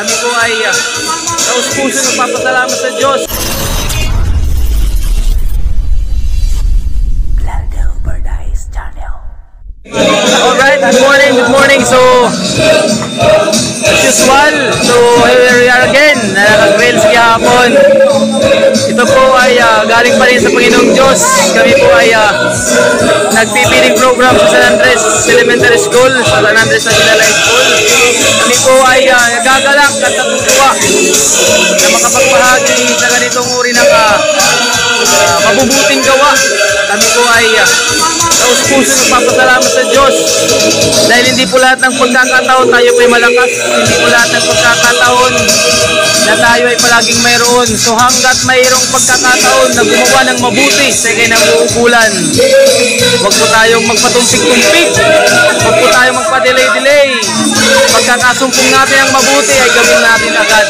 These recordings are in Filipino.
kami po ay taus-puso nagpapasalamat sa Diyos. Alright, good morning. So, as usual, so here we are again, nag-rails kahapon. Ito po ay galing pa rin sa Panginoong Diyos. Kami po ay nagpipiling program sa San Andres Elementary School, sa San Andres National High School. Kami po ay nagagalak at natutuwa na makapagbahagi sa ganitong uri ng mabubuting gawa. Kami po ay taus-puso nagpapasalamat sa Diyos dahil hindi po lahat ng pagkakataon tayo po ay malakas, hindi po lahat ng pagkakataon na tayo ay palaging mayroon. So hanggat mayroong pagkakataon na gumawa ng mabuti sa kanyang uukulan, huwag po tayong magpatumpik-tumpik, huwag po tayong magpa-delay-delay. Pagkakasumpong natin ang mabuti ay gawin natin agad.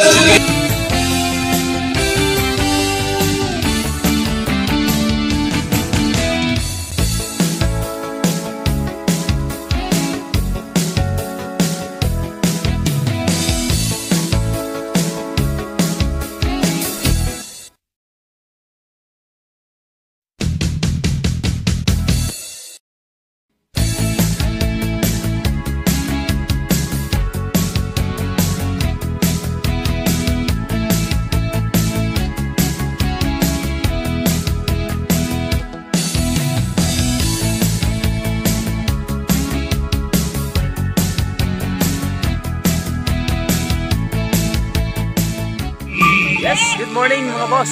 Yes, good morning mga boss.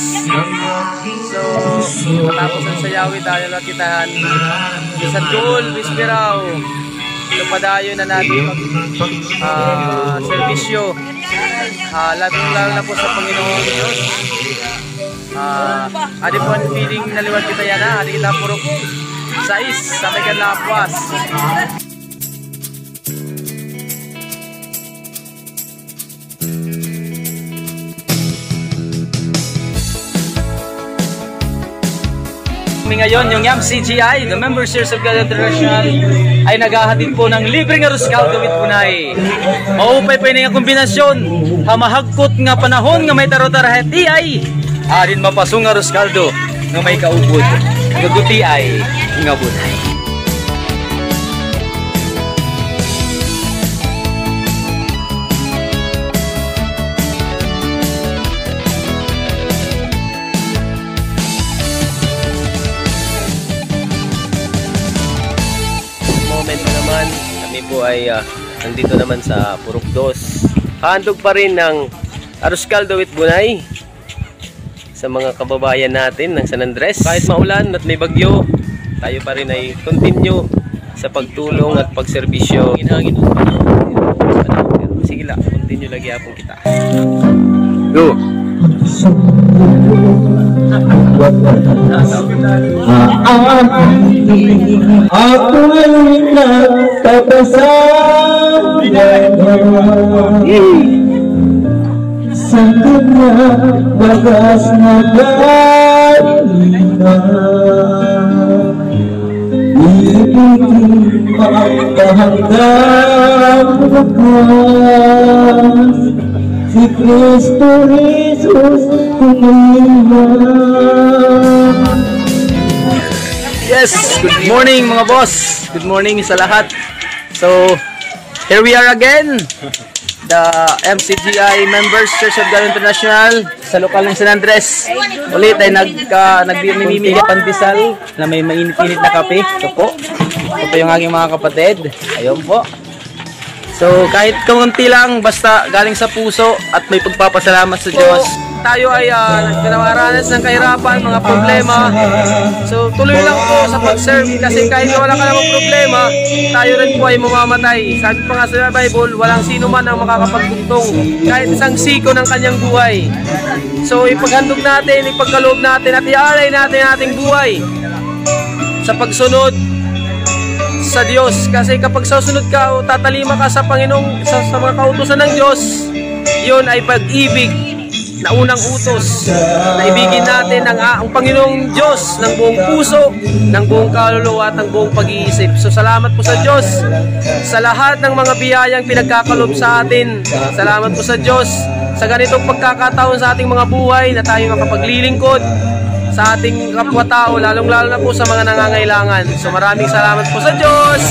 So, matapos ang sayawin tayo na kitahan sa Dul, Bisperaw. So, padayo na natin servisyo. Lalo na po sa Panginoon Diyos. Adi po ang feeling naliwag kita yan ha. Adi kita purok 6 sa may Kanlapuas. Ngayon, yung YAM CGI, the Members Church of God International, ay naghahatid po ng libreng arroz caldo with punay. Maupay pa yung kombinasyon, hamahagkot nga panahon nga may tarot-taraheti ay arin mapasong arroz caldo nga may kaubod, gaguti ay nga bunay. Kami po ay nandito naman sa Purok 2. Handog pa rin ng arroz caldo with bunay sa mga kababayan natin ng San Andres. Kahit maulan at may bagyo, tayo pa rin ay continue sa pagtulong at pagserbisyo. Sige lang, continue lagi apong kita. Go! Ako ay nagtapasan sa kanyang bagas na galingan. Ibigin magpahanggang bukas si Kristo Jesus kumilang. Yes, good morning mga boss. Good morning sa lahat. So, here we are again. The MCGI Members Church of God International sa lokal ng San Andres. Ulit ay nagmimigay pandesal na may mainit-init na kape. Ito po. Ito yung aking mga kapatid. Ayun po. So, kahit kaunti lang, basta galing sa puso at may pagpapasalamat sa Diyos. Tayo ay nagkaranas ng kahirapan, mga problema. So, tuloy lang po sa pag-serve kasi kahit wala ka namang problema, tayo rin po ay mamamatay. Sabi pa nga sa Bible, walang sino man ang makakapagbuntong kahit isang siko ng kanyang buhay. So, ipaghandog natin, ipagkaloob natin at ialay natin ating buhay sa pagsunod sa Diyos. Kasi kapag susunod ka o tatalima ka sa Panginoong, sa mga kautusan ng Diyos, yun ay pag-ibig na unang utos na ibigin natin ang Panginoong Diyos ng buong puso, ng buong kaluluwa at ng buong pag-iisip. So salamat po sa Diyos sa lahat ng mga biyayang pinagkakalob sa atin. Salamat po sa Diyos sa ganitong pagkakataon sa ating mga buhay na tayo makapaglilingkod sa ating kapwa-tao, lalong-lalo na po sa mga nangangailangan. So maraming salamat po sa Diyos.